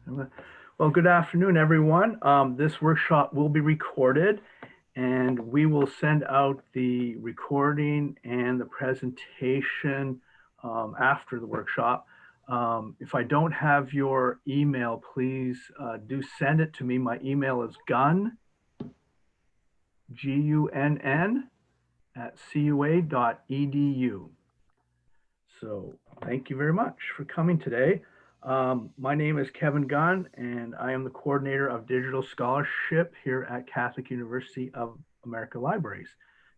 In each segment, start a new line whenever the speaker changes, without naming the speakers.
Well, good afternoon, everyone. This workshop will be recorded, and we will send out the recording and the presentation after the workshop. If I don't have your email, please do send it to me. My email is gunn, G-U-N-N, @cua.edu. So thank you very much for coming today. My name is Kevin Gunn, and I am the coordinator of digital scholarship here at Catholic University of America Libraries.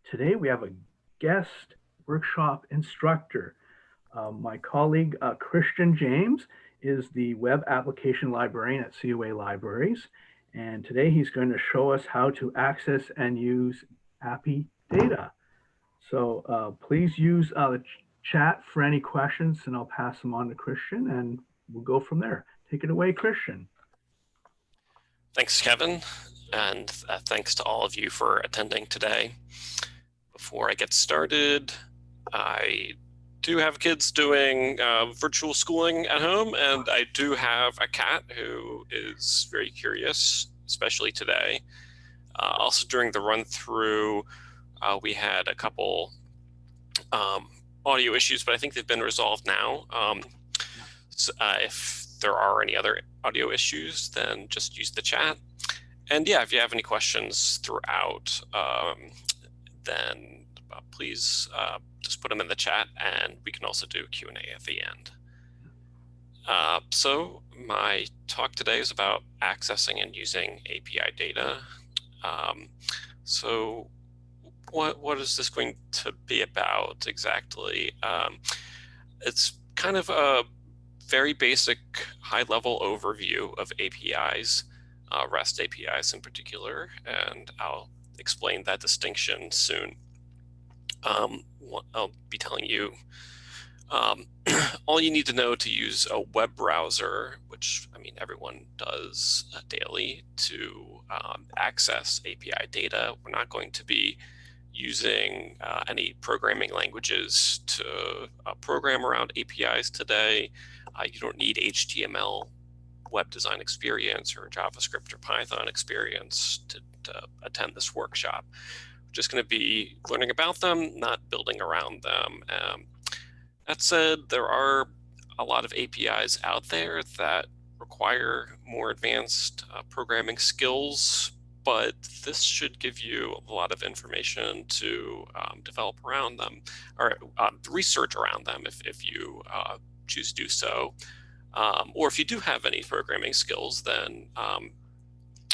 Today we have a guest workshop instructor. My colleague, Christian James, is the web application librarian at COA Libraries. And today he's going to show us how to access and use API data. So please use the chat for any questions, and I'll pass them on to Christian, and we'll go from there. Take it away, Christian.
Thanks, Kevin, and thanks to all of you for attending today. Before I get started, I do have kids doing virtual schooling at home, and I do have a cat who is very curious, especially today. Also during the run-through, we had a couple audio issues, but I think they've been resolved now. So, if there are any other audio issues, then just use the chat. And yeah, if you have any questions throughout, then please just put them in the chat, and we can also do Q&A at the end. So my talk today is about accessing and using API data. So what is this going to be about exactly? It's kind of a very basic high-level overview of APIs, REST APIs in particular, and I'll explain that distinction soon. I'll be telling you all you need to know to use a web browser, which I mean everyone does daily, to access API data. We're not going to be using any programming languages to program around APIs today. You don't need HTML web design experience or JavaScript or Python experience to attend this workshop. We're just going to be learning about them, not building around them. That said, there are a lot of APIs out there that require more advanced programming skills, but this should give you a lot of information to develop around them, or research around them if you choose to do so. Or if you do have any programming skills, then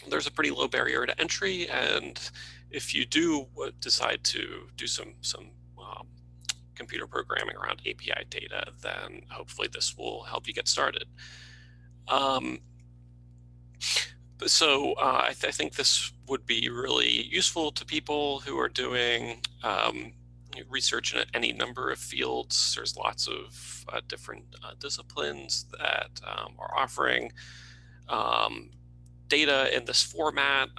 there's a pretty low barrier to entry. And if you do decide to do some computer programming around API data, then hopefully this will help you get started. So I think this would be really useful to people who are doing research in any number of fields. There's lots of different disciplines that are offering data in this format.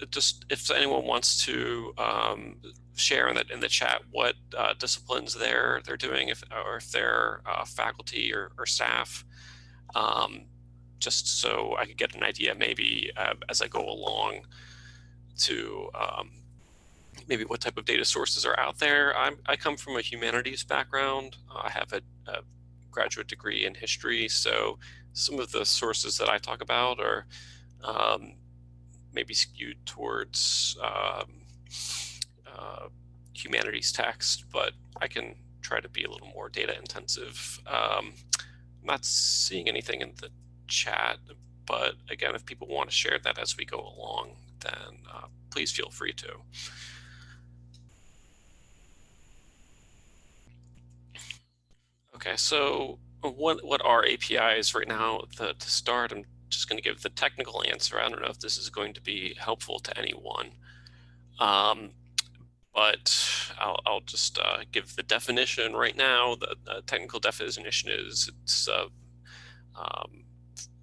Just if anyone wants to share in the chat what disciplines they're doing, or if they're faculty or staff, just so I could get an idea maybe as I go along to maybe what type of data sources are out there. I come from a humanities background. I have a graduate degree in history, so some of the sources that I talk about are maybe skewed towards humanities text, but I can try to be a little more data intensive. I'm not seeing anything in the chat, but again, if people want to share that as we go along, then please feel free to. Okay, so what are APIs right now? To start, I'm just going to give the technical answer. I don't know if this is going to be helpful to anyone, but I'll just give the definition right now. The technical definition is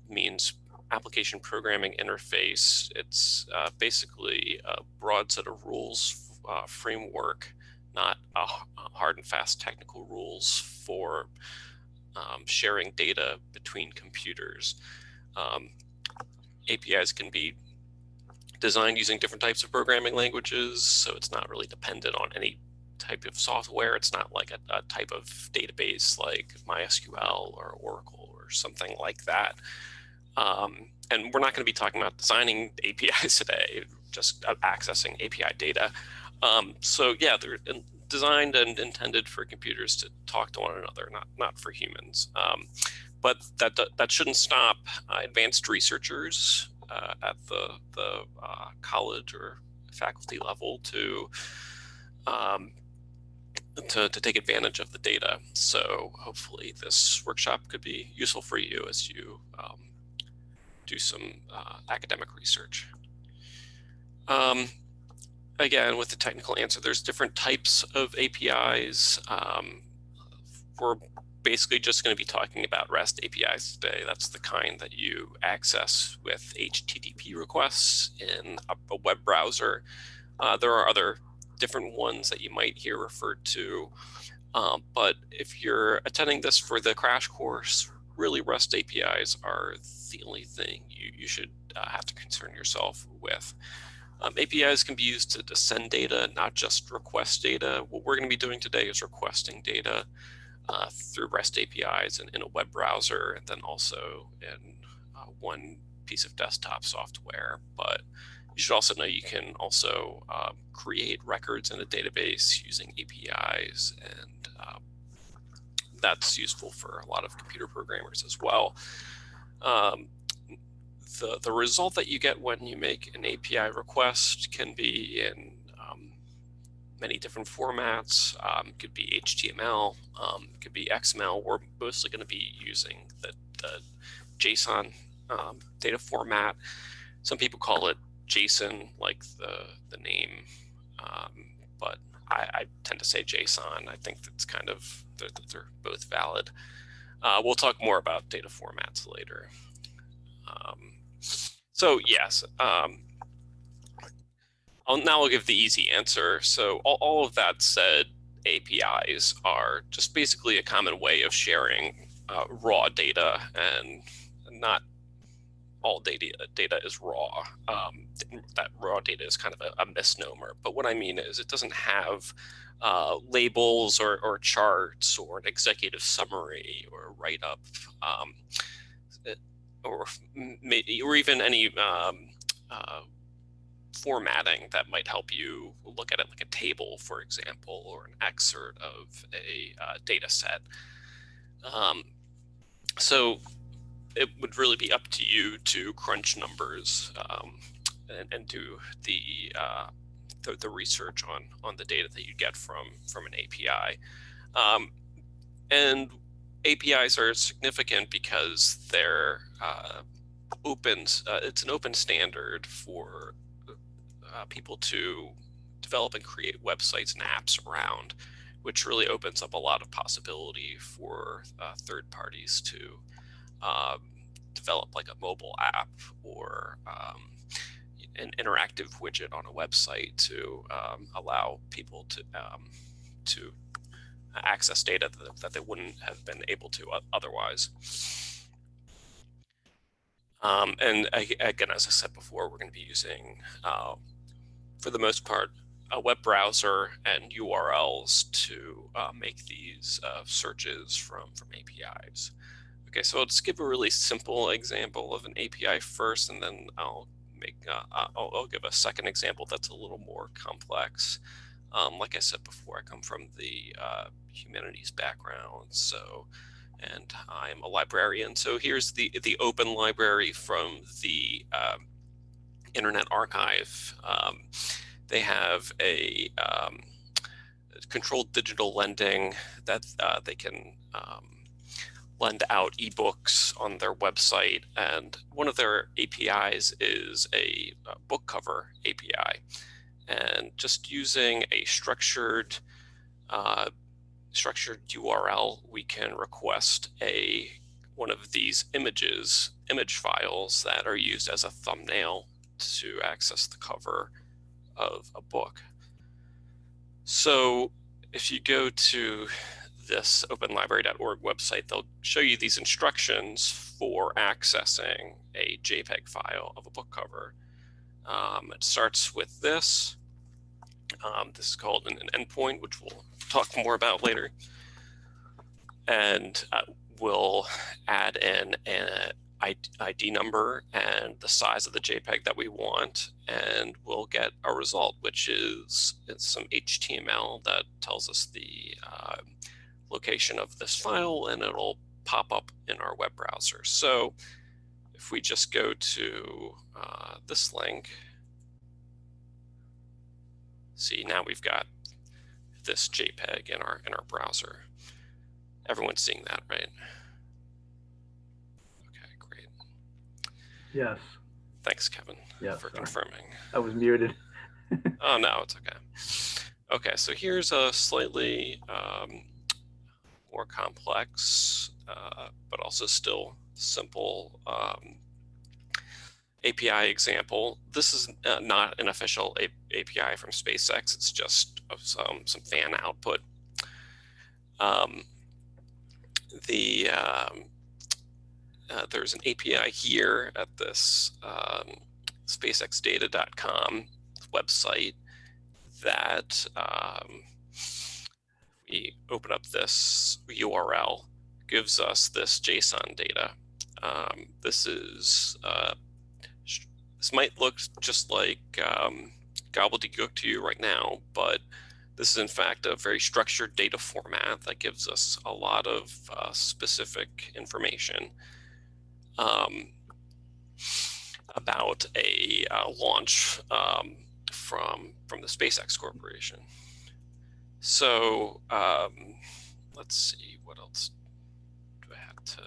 means application programming interface. It's basically a broad set of rules, framework, not a hard and fast technical rules for sharing data between computers. APIs can be designed using different types of programming languages, so it's not really dependent on any type of software. It's not like a type of database like MySQL or Oracle or something like that. And we're not going to be talking about designing APIs today, just accessing API data. So yeah, they're designed and intended for computers to talk to one another, not for humans. But that shouldn't stop advanced researchers at the college or faculty level to take advantage of the data. So hopefully this workshop could be useful for you as you do some academic research. Again, with the technical answer, there's different types of APIs. We're basically just going to be talking about REST APIs today. That's the kind that you access with HTTP requests in a web browser. There are other different ones that you might hear referred to, but if you're attending this for the crash course, really REST APIs are the only thing you should have to concern yourself with. APIs can be used to send data, not just request data. What we're going to be doing today is requesting data through REST APIs in a web browser, and then also in one piece of desktop software. But you should also know you can also create records in a database using APIs, and that's useful for a lot of computer programmers as well. The result that you get when you make an API request can be in many different formats. It could be HTML, it could be XML. We're mostly going to be using the JSON data format. Some people call it JSON, like the name, but I tend to say JSON. I think that's kind of, they're both valid. We'll talk more about data formats later. So yes, I'll give the easy answer. So all of that said, APIs are just basically a common way of sharing raw data, and not all data is raw. That raw data is kind of a misnomer. But what I mean is it doesn't have labels or charts or an executive summary or a write-up, or even any formatting that might help you look at it like a table, for example, or an excerpt of a data set. So it would really be up to you to crunch numbers and do the research on the data that you get from an API. And APIs are significant because they're it's an open standard for people to develop and create websites and apps around, which really opens up a lot of possibility for third parties to develop like a mobile app or an interactive widget on a website to allow people to access data that they wouldn't have been able to otherwise. And again, as I said before, we're going to be using, for the most part, a web browser and URLs to make these searches from APIs. Okay, so I'll just give a really simple example of an API first, and then I'll give a second example that's a little more complex. Like I said before, I come from the humanities background, and I'm a librarian. So here's the open library from the Internet Archive. They have a controlled digital lending that they can lend out ebooks on their website, and one of their APIs is a book cover API. And just using a structured URL, we can request one of these image files that are used as a thumbnail to access the cover of a book. So if you go to this openlibrary.org website, they'll show you these instructions for accessing a JPEG file of a book cover. It starts with this. This is called an endpoint, which we'll talk more about later. And we'll add in an ID number and the size of the JPEG that we want, and we'll get a result, which is some HTML that tells us the location of this file, and it'll pop up in our web browser. So if we just go to this link, see, now we've got this JPEG in our browser. Everyone's seeing that, right? Okay, great.
Yes.
Thanks, Kevin, for confirming.
I was muted.
Oh, no, it's okay. Okay, so here's a slightly more complex, but also still simple API example. This is not an official API from SpaceX. It's just some fan output. There's an API here at this spacexdata.com website that we open up this URL, gives us this JSON data. This might look just like gobbledygook to you right now, but this is in fact a very structured data format that gives us a lot of specific information about a launch from the SpaceX Corporation. So let's see, what else do I have to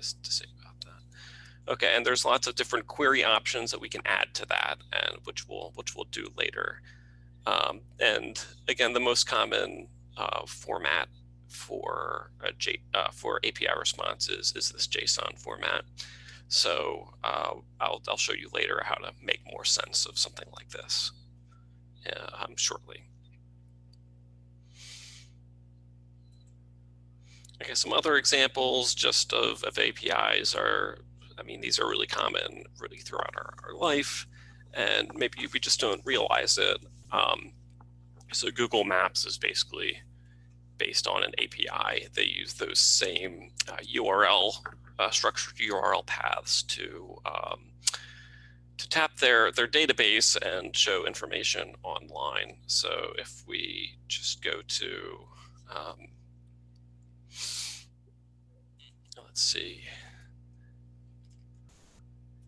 say about that? Okay, and there's lots of different query options that we can add to that, and which we'll do later. And again, the most common format for API responses is this JSON format. So I'll show you later how to make more sense of something like this shortly. Okay, some other examples just of APIs are, I mean, these are really common really throughout our life, and maybe we just don't realize it. So Google Maps is basically based on an API. They use those same structured URL paths to tap their database and show information online. So if we just go to, let's see,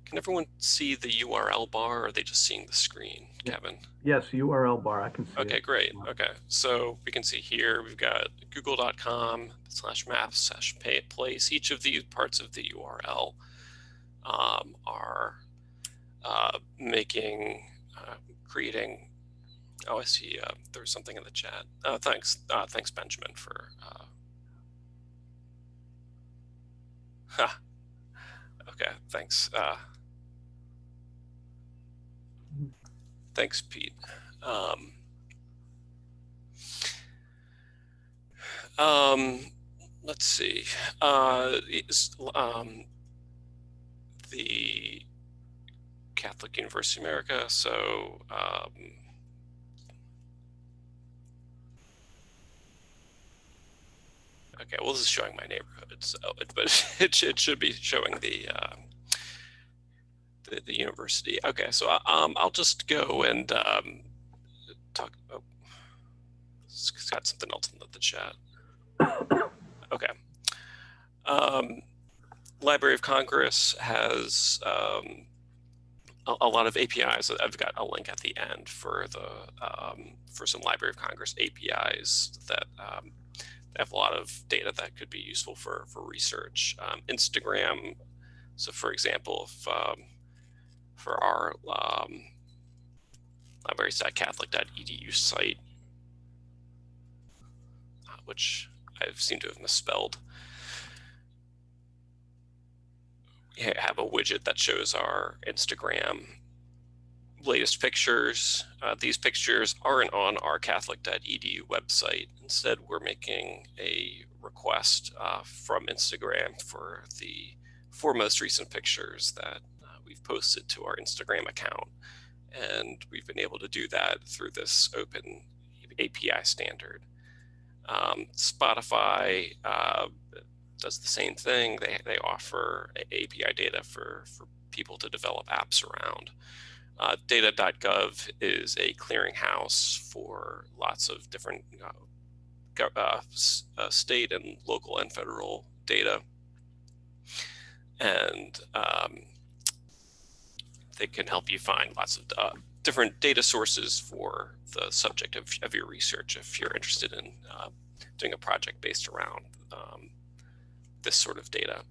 can everyone see the URL bar, or are they just seeing the screen, Kevin?
Yes, URL bar, I can see it.
Okay, great. Okay, so we can see here we've got google.com/maps/place. Each of these parts of the URL are creating. Oh, I see. There's something in the chat. Thanks, Benjamin, for. Okay, thanks. Thanks, Pete. Let's see. The Catholic University of America. So okay, well, this is showing my neighborhood, so but it should be showing the university. Okay, so I'll just go and talk. Oh, it's got something else in the chat. Okay. Library of Congress has a lot of APIs. I've got a link at the end for some Library of Congress APIs that have a lot of data that could be useful for research. Instagram. So, for example, if, for our libraries.catholic.edu site, which I seem to have misspelled, we have a widget that shows our Instagram latest pictures. These pictures aren't on our catholic.edu website. Instead, we're making a request from Instagram for the 4 most recent pictures that we've posted to our Instagram account. And we've been able to do that through this open API standard. Spotify does the same thing. They offer API data for people to develop apps around. Data.gov is a clearinghouse for lots of different state and local and federal data. And they can help you find lots of different data sources for the subject of your research if you're interested in doing a project based around this sort of data.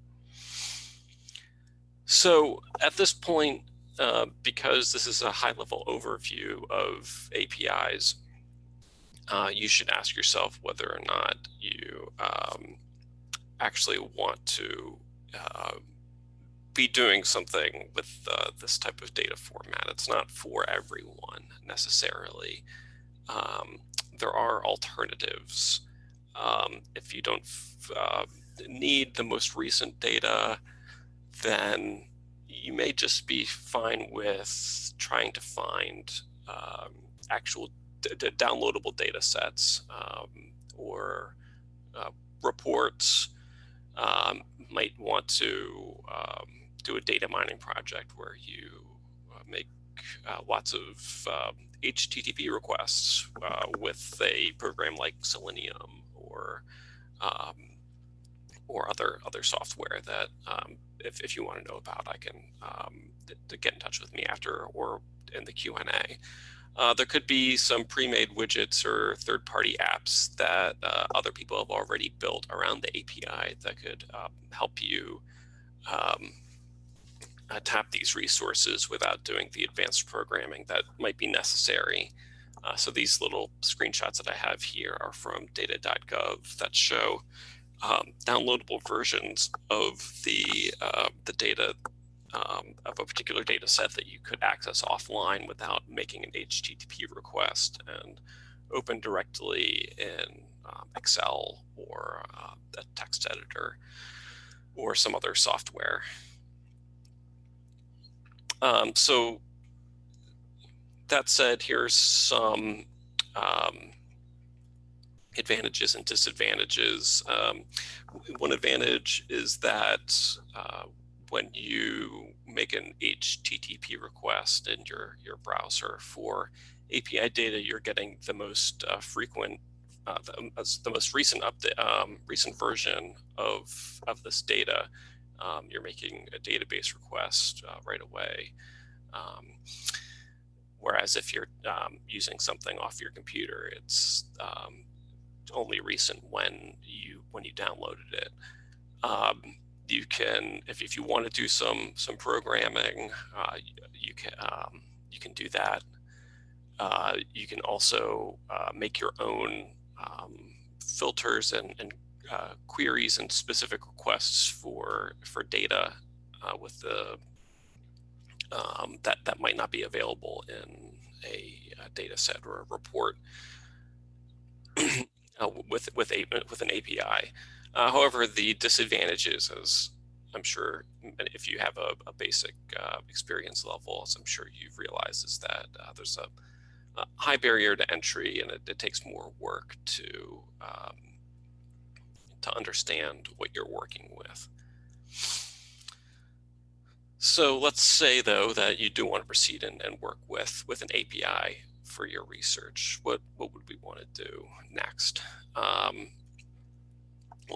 So at this point, because this is a high-level overview of APIs, you should ask yourself whether or not you actually want to be doing something with this type of data format. It's not for everyone necessarily. There are alternatives. If you don't need the most recent data, then you may just be fine with trying to find actual downloadable data sets or reports. Might want to do a data mining project where you make lots of HTTP requests with a program like Selenium or other software that if you want to know about, I can to get in touch with me after or in the Q&A. There could be some pre-made widgets or third-party apps that other people have already built around the API that could help you tap these resources without doing the advanced programming that might be necessary. So these little screenshots that I have here are from data.gov that show downloadable versions of the data of a particular data set that you could access offline without making an HTTP request, and open directly in Excel or a text editor or some other software. So that said, here's some advantages and disadvantages. One advantage is that when you make an HTTP request in your browser for API data, you're getting the most frequent, the most recent update, recent version of this data. You're making a database request right away. Whereas if you're using something off your computer, it's only recent when you downloaded it. You can, if you want to do some programming, you can do that. You can also make your own filters and queries and specific requests for data with the that might not be available in a data set or a report with an API. However, the disadvantages, as I'm sure if you have a basic experience level, as I'm sure you've realized, is that there's a high barrier to entry, and it takes more work to understand what you're working with. So let's say, though, that you do want to proceed and work with an API for your research. What would we want to do next? Well,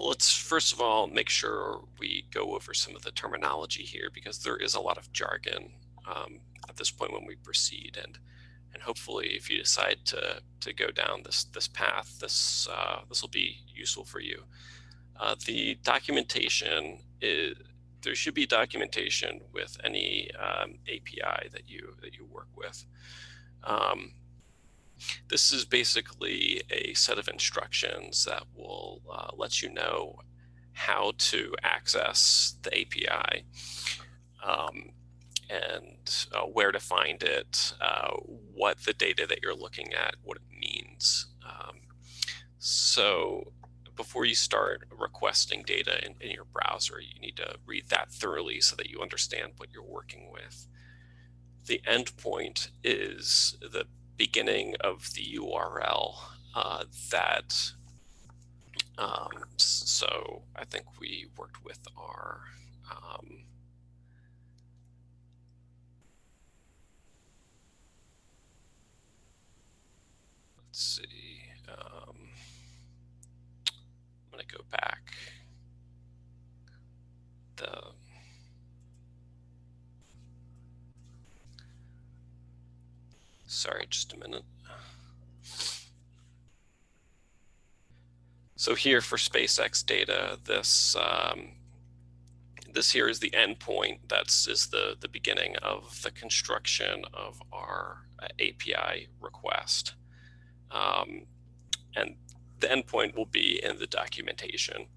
let's first of all make sure we go over some of the terminology here, because there is a lot of jargon at this point when we proceed, and hopefully, if you decide to go down this path, this will be useful for you. The documentation is, there should be documentation with any API that you work with. This is basically a set of instructions that will let you know how to access the API and where to find it, what the data that you're looking at, what it means. So before you start requesting data in your browser, you need to read that thoroughly so that you understand what you're working with. The endpoint is the beginning of the URL so I think we worked with our let's see, I'm going to go back. Sorry, just a minute. So here for SpaceX data, this here is the endpoint. Is the beginning of the construction of our API request. And the endpoint will be in the documentation.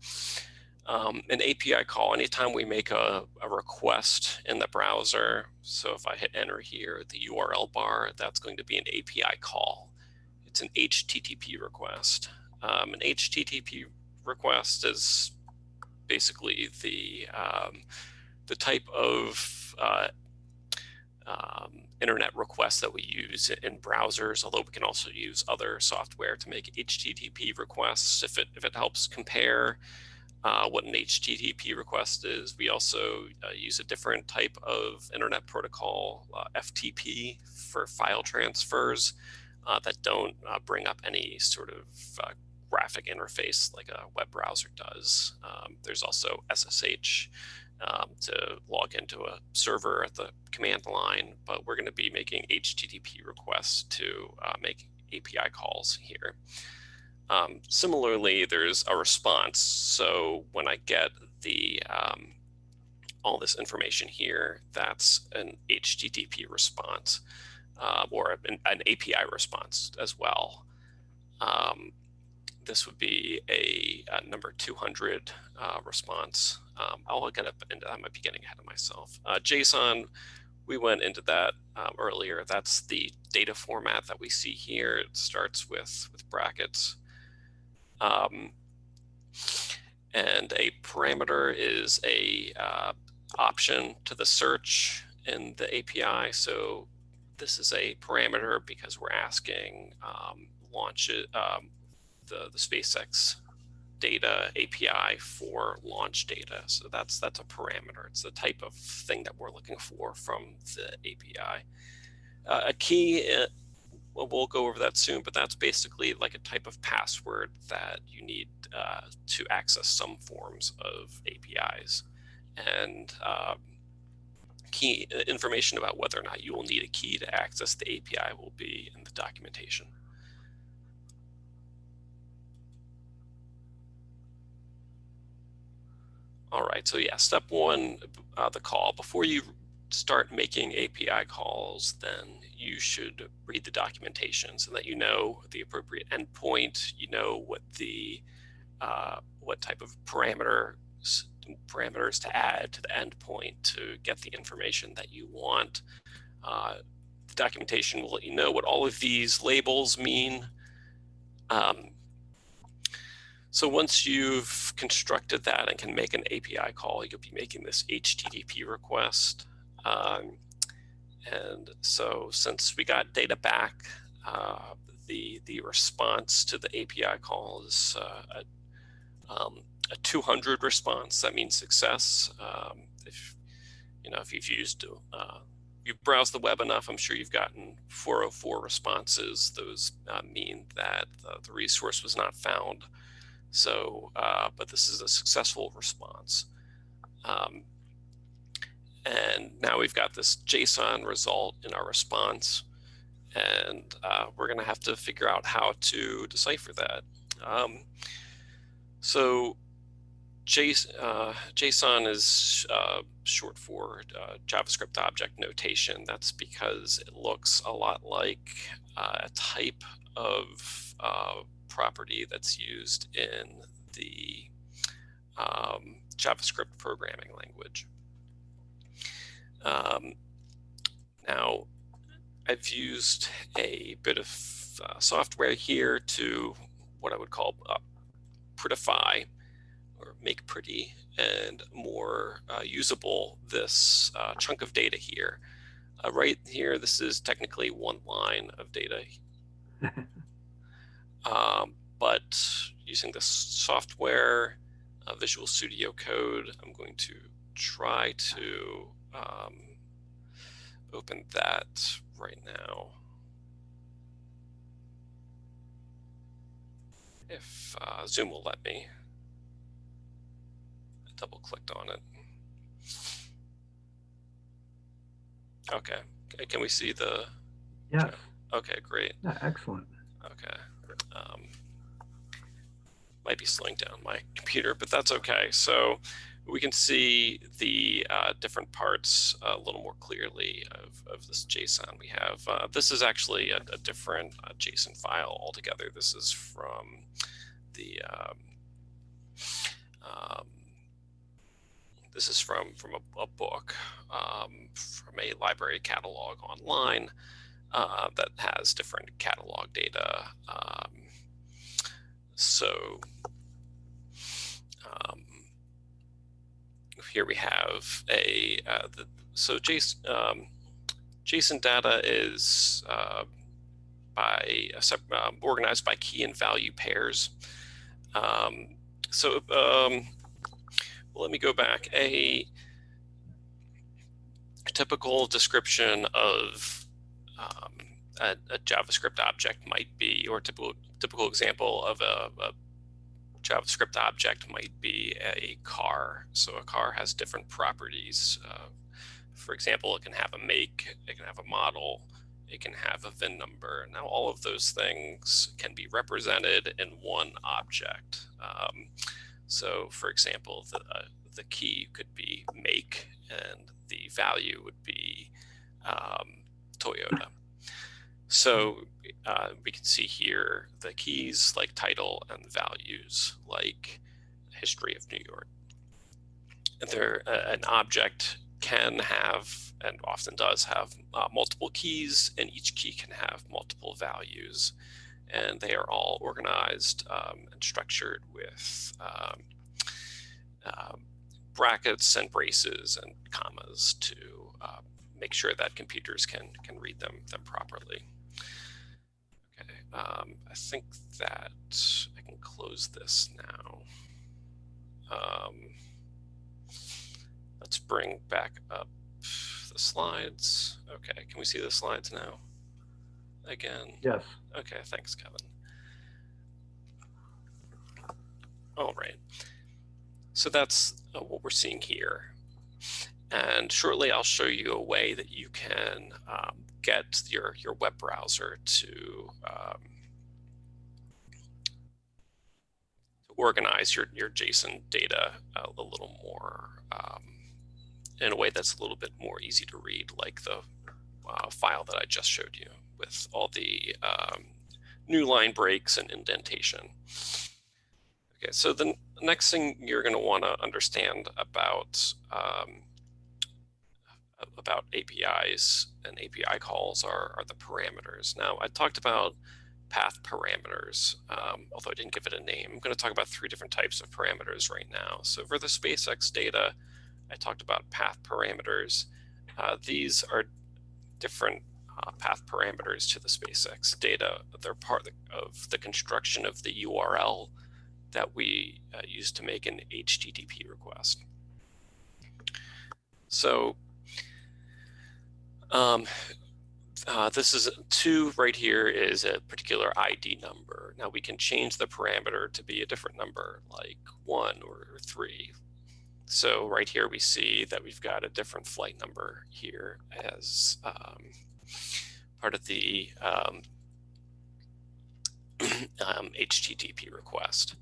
An API call, anytime we make a request in the browser, so if I hit enter here, the URL bar, that's going to be an API call. It's an HTTP request. An HTTP request is basically the type of internet requests that we use in browsers, although we can also use other software to make HTTP requests. If it helps compare what an HTTP request is, we also use a different type of internet protocol, FTP, for file transfers that don't bring up any sort of graphic interface like a web browser does. There's also SSH to log into a server at the command line, but we're going to be making HTTP requests to make API calls here. Similarly, there's a response. So when I get the all this information here, that's an HTTP response or an API response as well. This would be a number 200 response. I'll get up into that. I might be getting ahead of myself. JSON, we went into that earlier. That's the data format that we see here. It starts with brackets. And a parameter is a option to the search in the API. So this is a parameter because we're asking launch it, the SpaceX data API for launch data. So that's a parameter. It's the type of thing that we're looking for from the API. A key, we'll go over that soon, but that's basically like a type of password that you need to access some forms of APIs. And key information about whether or not you will need a key to access the API will be in the documentation. All right, so yeah, step one, the call. Before you start making API calls, then you should read the documentation so that you know the appropriate endpoint, you know what the what type of parameters to add to the endpoint to get the information that you want. The documentation will let you know what all of these labels mean. So once you've constructed that and can make an API call, you'll be making this HTTP request. And so since we got data back, the response to the API call is a 200 response. That means success. If you've browsed the web enough, I'm sure you've gotten 404 responses. Those mean that the resource was not found. So, but this is a successful response. And now we've got this JSON result in our response, and we're going to have to figure out how to decipher that. So JSON is short for JavaScript object notation. That's because it looks a lot like a type of property that's used in the JavaScript programming language. Now, I've used a bit of software here to what I would call prettify or make pretty and more usable this chunk of data here. Right here, this is technically one line of data. But using this software, Visual Studio Code, I'm going to try to open that right now. If Zoom will let me. I double-clicked on it. Okay, can we see the?
Yes.
Okay, great.
Yeah, excellent.
Okay. Might be slowing down my computer, but that's okay. So we can see the different parts a little more clearly of this JSON we have. This is actually a different JSON file altogether. This is from the this is from a book, from a library catalog online that has different catalog data. So here we have a JSON data is organized by key and value pairs. Let me go back. A typical description of a JavaScript object might be, or typical example of a JavaScript object might be a car. So a car has different properties. For example, it can have a make, it can have a model, it can have a VIN number. Now, all of those things can be represented in one object. So, for example, the key could be make, and the value would be Toyota. So we can see here the keys like title and values like history of New York. An object can have, and often does have, multiple keys, and each key can have multiple values. And they are all organized and structured with brackets and braces and commas to make sure that computers can read them properly. Okay, I think that I can close this now. Let's bring back up the slides. Okay, can we see the slides now? Again?
Yes.
Okay, thanks, Kevin. All right. So that's what we're seeing here. And shortly, I'll show you a way that you can get your web browser to organize your JSON data a little more in a way that's a little bit more easy to read, like the file that I just showed you with all the new line breaks and indentation. Okay, so the next thing you're going to want to understand about APIs and API calls are the parameters. Now, I talked about path parameters, although I didn't give it a name. I'm going to talk about 3 different types of parameters right now. So for the SpaceX data, I talked about path parameters. These are different path parameters to the SpaceX data. They're part of the construction of the URL that we use to make an HTTP request. So this is 2 right here is a particular ID number. Now we can change the parameter to be a different number, like 1 or 3. So right here we see that we've got a different flight number here as part of the HTTP request.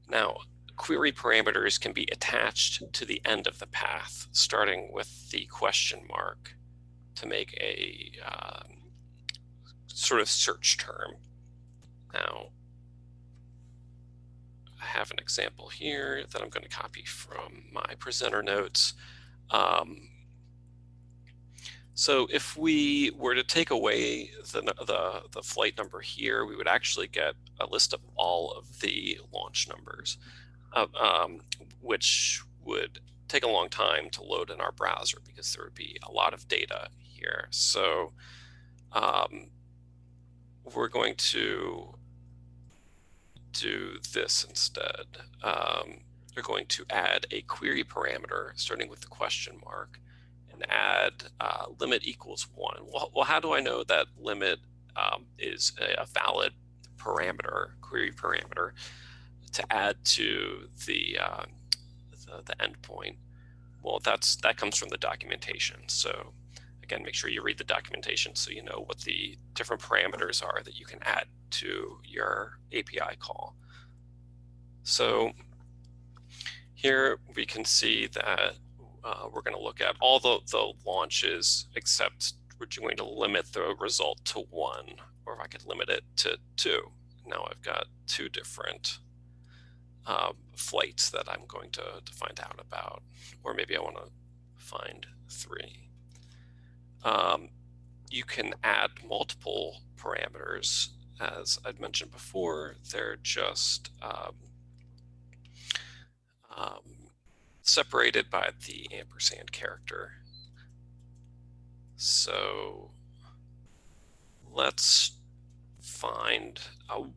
Now, query parameters can be attached to the end of the path, starting with the question mark to make a sort of search term. Now, I have an example here that I'm going to copy from my presenter notes. So if we were to take away the flight number here, we would actually get a list of all of the launch numbers, uh, um, which would take a long time to load in our browser because there would be a lot of data here. So we're going to do this instead. We're going to add a query parameter starting with the question mark and add limit equals 1. Well, how do I know that limit is a valid parameter, query parameter, to add to the endpoint? Well, that comes from the documentation. So again, make sure you read the documentation so you know what the different parameters are that you can add to your API call. So here we can see that we're going to look at all the launches, except we're going to limit the result to 1, or if I could limit it to 2. Now I've got 2 different flights that I'm going to find out about, or maybe I want to find 3. You can add multiple parameters. As I'd mentioned before, they're just separated by the ampersand character. So let's find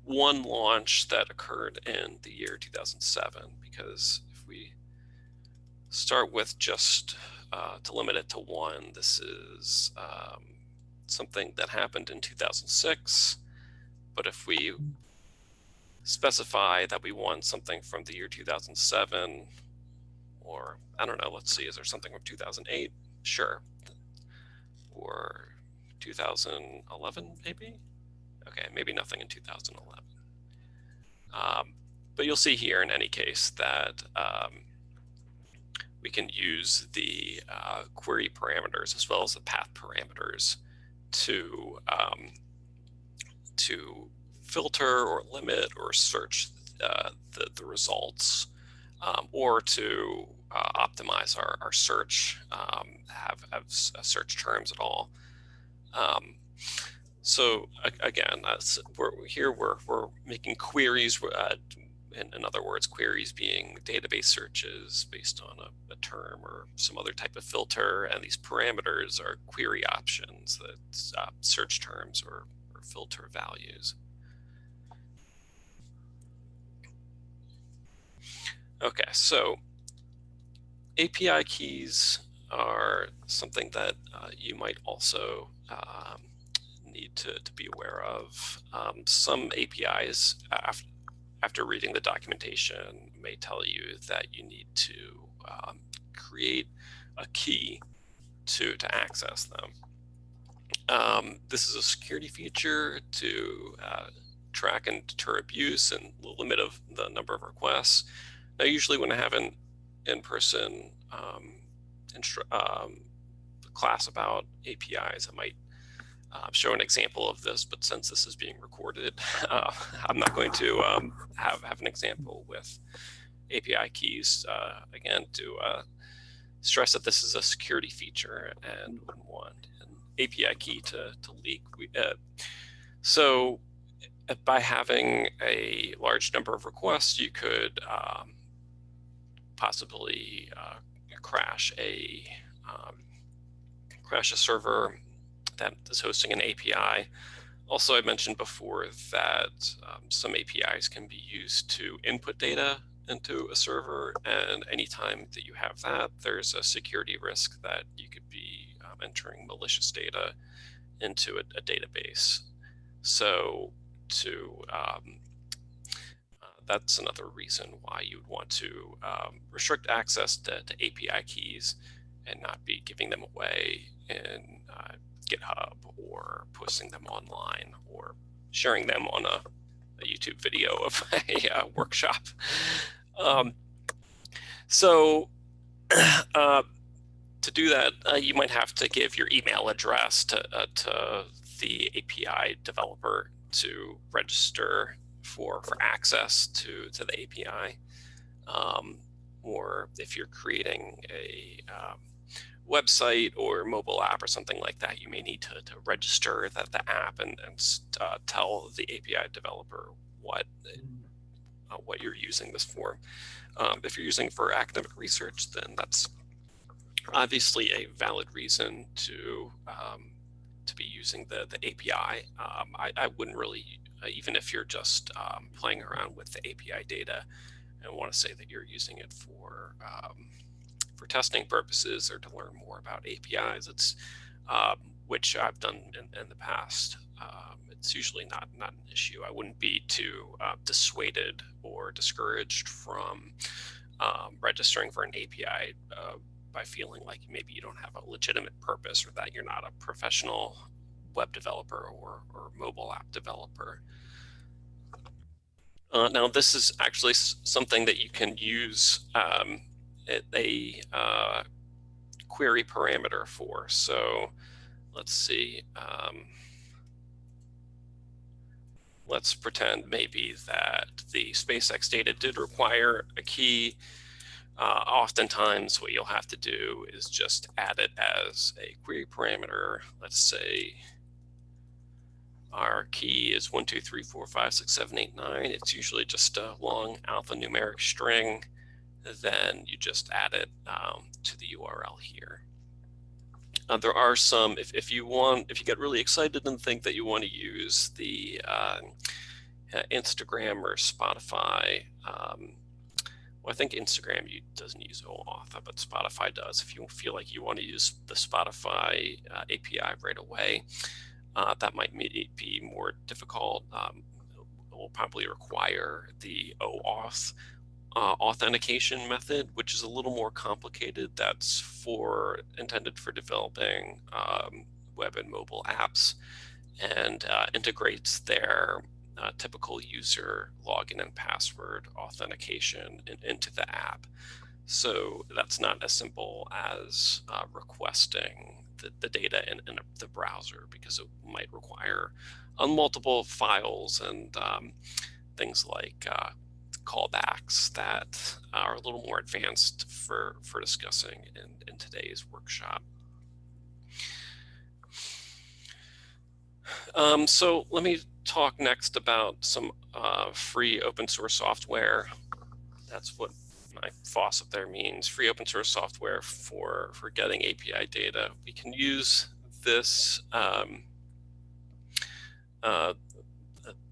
one launch that occurred in the year 2007, because if we start with just to limit it to 1, this is something that happened in 2006. But if we specify that we want something from the year 2007, or I don't know, let's see, is there something from 2008? Sure. Or 2011 maybe? Okay, maybe nothing in 2011. But you'll see here in any case that we can use the query parameters as well as the path parameters to filter or limit or search the results, or to optimize our search, have search terms at all. So again, we're making queries. In other words, queries being database searches based on a term or some other type of filter, and these parameters are query options, that search terms or filter values. Okay, so API keys are something that you might also need to be aware of. Some APIs, after reading the documentation, may tell you that you need to create a key to access them. This is a security feature to track and deter abuse and limit of the number of requests. Now, usually when I have an in-person class about APIs, I might show an example of this, but since this is being recorded, I'm not going to have an example with API keys, again, to stress that this is a security feature and wouldn't want an API key to leak. So by having a large number of requests, you could possibly crash a server that is hosting an API. Also, I mentioned before that some APIs can be used to input data into a server, and anytime that you have that, there's a security risk that you could be entering malicious data into a database. So that's another reason why you would want to restrict access to API keys and not be giving them away in GitHub or posting them online or sharing them on a YouTube video of a workshop. So to do that, you might have to give your email address to the API developer to register for access to the API. Or if you're creating a website or mobile app or something like that, you may need to register the app and tell the API developer what you're using this for. If you're using for academic research, then that's obviously a valid reason to be using the API. I wouldn't really, even if you're just playing around with the API data and want to say that you're using it for testing purposes or to learn more about APIs, it's which I've done in the past. It's usually not an issue. I wouldn't be too dissuaded or discouraged from registering for an API by feeling like maybe you don't have a legitimate purpose or that you're not a professional web developer or mobile app developer. Now, this is actually something that you can use a query parameter for. So let's see. Let's pretend maybe that the SpaceX data did require a key. Oftentimes what you'll have to do is just add it as a query parameter. Let's say our key is 1, 2, 3, 4, 5, 6, 7, 8, 9. It's usually just a long alphanumeric string. Then you just add it to the URL here. There are some, if you get really excited and think that you want to use the Instagram or Spotify, well, I think Instagram doesn't use OAuth, but Spotify does. If you feel like you want to use the Spotify API right away, that might be more difficult. It will probably require the OAuth authentication method, which is a little more complicated. That's intended for developing web and mobile apps, and integrates their typical user login and password authentication into the app. So that's not as simple as requesting the data in the browser, because it might require multiple files and things like callbacks that are a little more advanced for discussing in today's workshop. So let me talk next about some free open source software. That's what my FOSS up there means, free open source software for getting API data. We can use this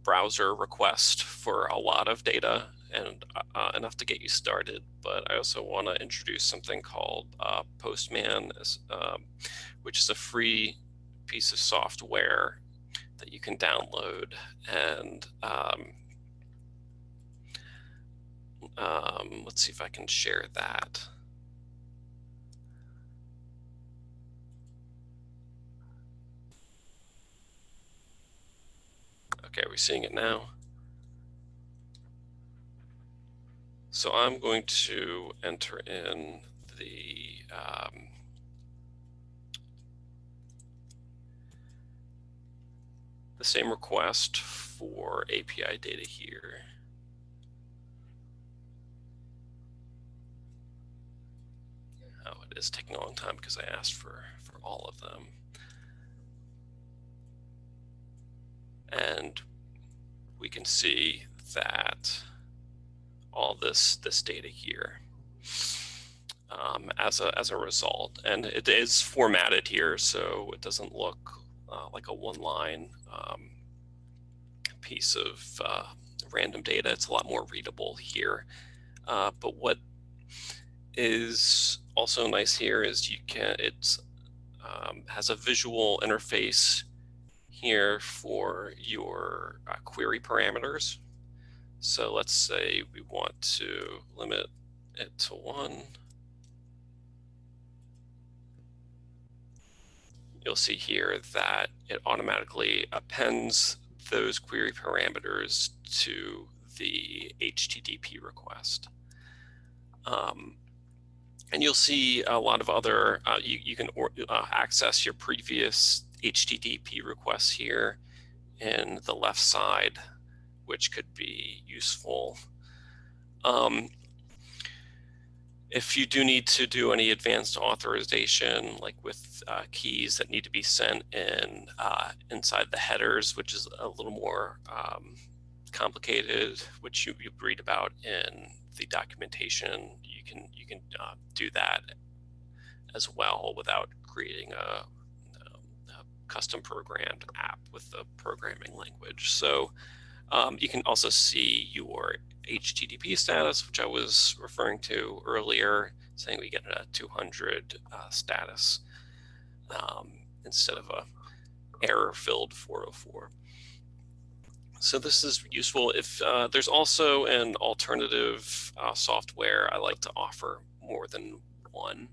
browser request for a lot of data and enough to get you started. But I also want to introduce something called Postman, which is a free piece of software that you can download. And let's see if I can share that. Okay, are we seeing it now? So I'm going to enter in the same request for API data here. Oh, it is taking a long time because I asked for all of them. And we can see that all this data here as a result, and it is formatted here, so it doesn't look like a one-line piece of random data. It's a lot more readable here. But what is also nice here is it has a visual interface here for your query parameters. So let's say we want to limit it to 1. You'll see here that it automatically appends those query parameters to the HTTP request. And you'll see a lot of other, you can access your previous HTTP requests here in the left side, which could be useful. If you do need to do any advanced authorization, like with keys that need to be sent in inside the headers, which is a little more complicated, which you read about in the documentation, you can do that as well without creating a custom programmed app with the programming language. So you can also see your HTTP status, which I was referring to earlier, saying we get a 200 status instead of a error-filled 404. So this is useful. If there's also an alternative software, I like to offer more than one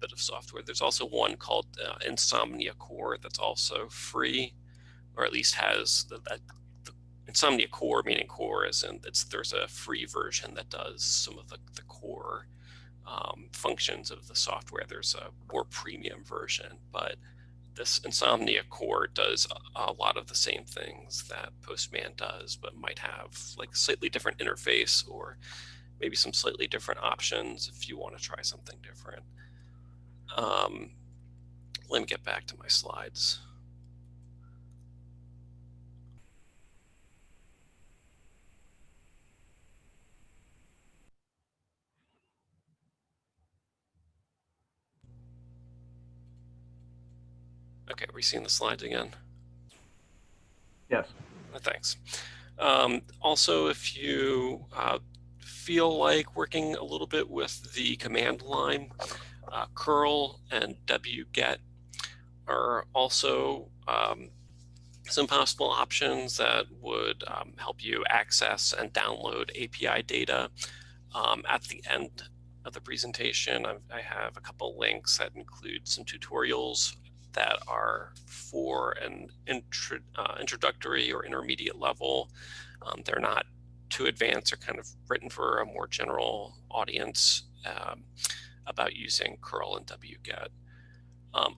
bit of software. There's also one called Insomnia Core that's also free, or at least has the Insomnia Core, meaning core as in there's a free version that does some of the core functions of the software. There's a more premium version, but this Insomnia Core does a lot of the same things that Postman does, but might have like a slightly different interface or maybe some slightly different options if you want to try something different. Let me get back to my slides. Okay, are we seeing the slides again?
Yes.
Thanks. Also, if you feel like working a little bit with the command line, curl and wget are also some possible options that would help you access and download API data. At the end of the presentation, I have a couple links that include some tutorials that are for an introductory or intermediate level. They're not too advanced. They're kind of written for a more general audience about using curl and wget.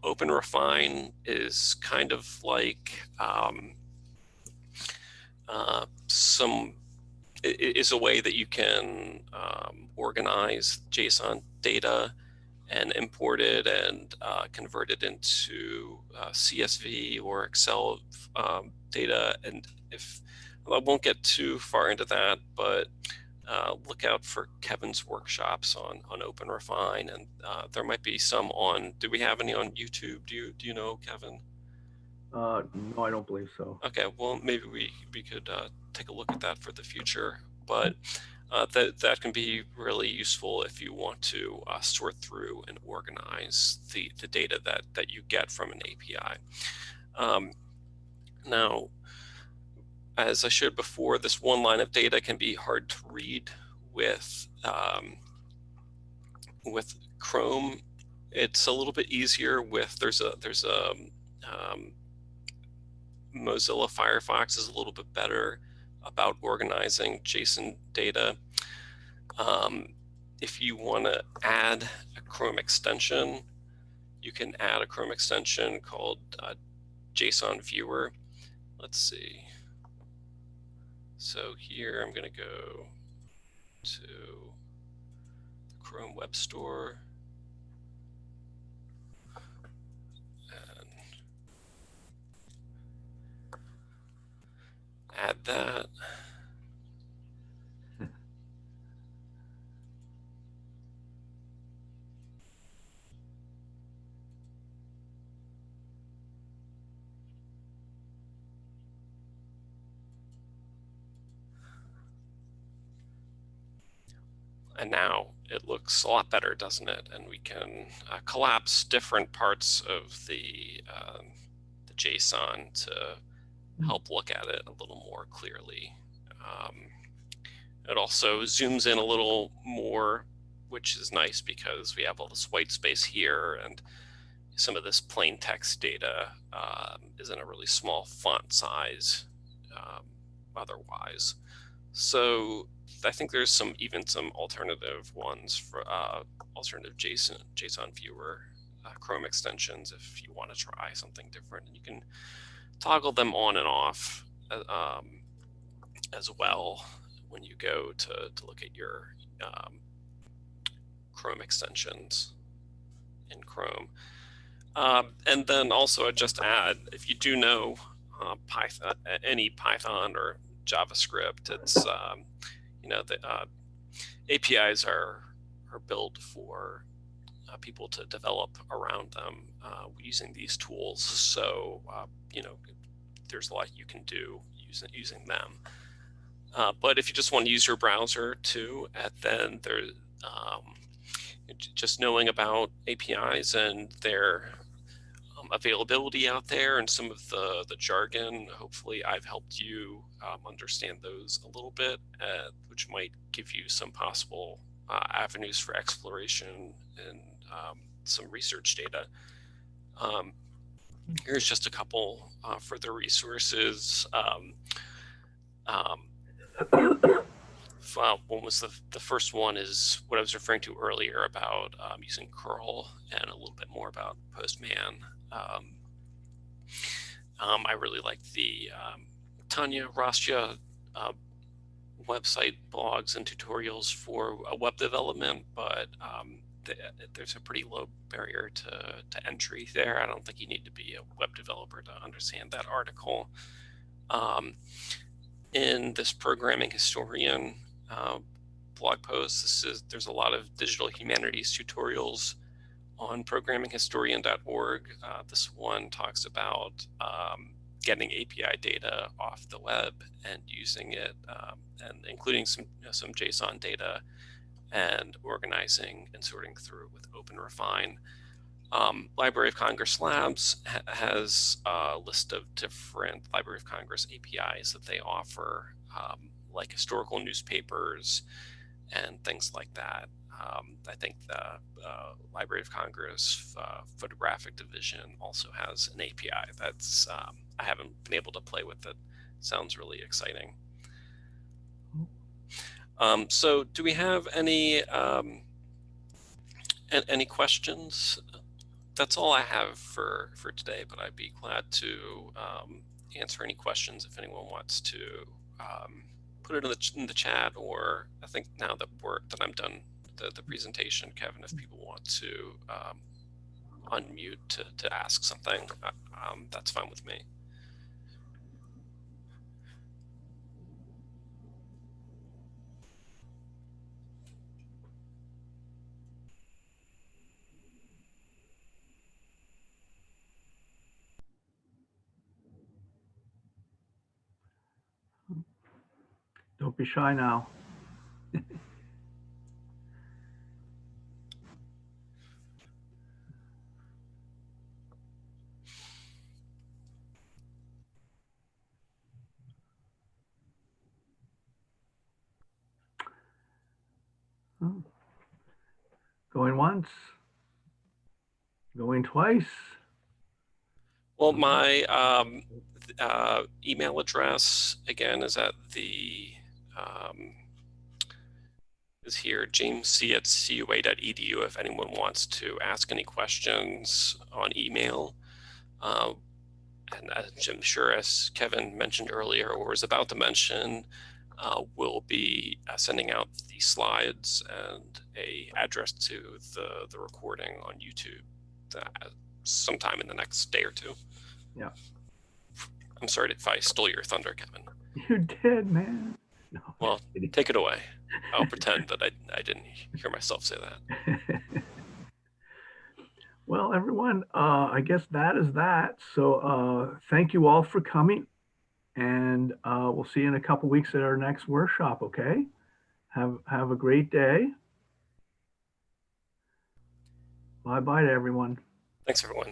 OpenRefine is kind of like is a way that you can organize JSON data and import it and convert it into CSV or Excel data. And if I won't get too far into that, but look out for Kevin's workshops on OpenRefine, and there might be some on. Do we have any on YouTube? Do you know, Kevin?
No, I don't believe so.
Okay, well maybe we could take a look at that for the future, but that can be really useful if you want to sort through and organize the data that you get from an API. Now, as I showed before, this one line of data can be hard to read with Chrome. It's a little bit easier with there's a Mozilla Firefox is a little bit better about organizing JSON data. If you want to add a Chrome extension, you can add a Chrome extension called JSON Viewer. Let's see. So here I'm going to go to the Chrome Web Store and add that. And now it looks a lot better, doesn't it? And we can collapse different parts of the JSON to help look at it a little more clearly. It also zooms in a little more, which is nice because we have all this white space here, and some of this plain text data is in a really small font size otherwise. So I think there's even some alternative ones for alternative JSON viewer Chrome extensions if you want to try something different. And you can toggle them on and off as well when you go to look at your Chrome extensions in Chrome. And then also I'd just add, if you do know Python, any Python or JavaScript, it's the APIs are built for people to develop around them using these tools. So there's a lot you can do using them. But if you just want to use your browser too, then there's just knowing about APIs and their availability out there and some of the jargon. Hopefully I've helped you understand those a little bit, which might give you some possible avenues for exploration and some research data. Here's just a couple further resources. One was the first one is what I was referring to earlier about using curl, and a little bit more about Postman. I really like the Tanya Rostya website blogs and tutorials for web development, but there's a pretty low barrier to entry there. I don't think you need to be a web developer to understand that article. In this programming historian blog post, there's a lot of digital humanities tutorials on programminghistorian.org. This one talks about getting API data off the web and using it, and including some JSON data, and organizing and sorting through with OpenRefine. Library of Congress Labs has a list of different Library of Congress APIs that they offer, like historical newspapers and things like that. I think the Library of Congress photographic division also has an API that's I haven't been able to play with it. Sounds really exciting. So do we have any questions? That's all I have for today, but I'd be glad to answer any questions if anyone wants to put it in the chat, or I think now that I'm done the presentation, Kevin, if people want to unmute to ask something, that's fine with me.
Don't be shy now. Oh. Going once, going twice.
Well, my email address again is at the is here, jamesc@cua.edu, if anyone wants to ask any questions on email. And I'm sure, as Kevin mentioned earlier, or was about to mention, we'll be sending out the slides and a address to the recording on YouTube sometime in the next day or two.
Yeah.
I'm sorry if I stole your thunder, Kevin.
You did, man. No,
well, take it away. I'll pretend that I didn't hear myself say that.
Well, everyone, I guess that is that. So thank you all for coming, and we'll see you in a couple weeks at our next workshop, okay? Have a great day. Bye-bye to everyone.
Thanks, everyone.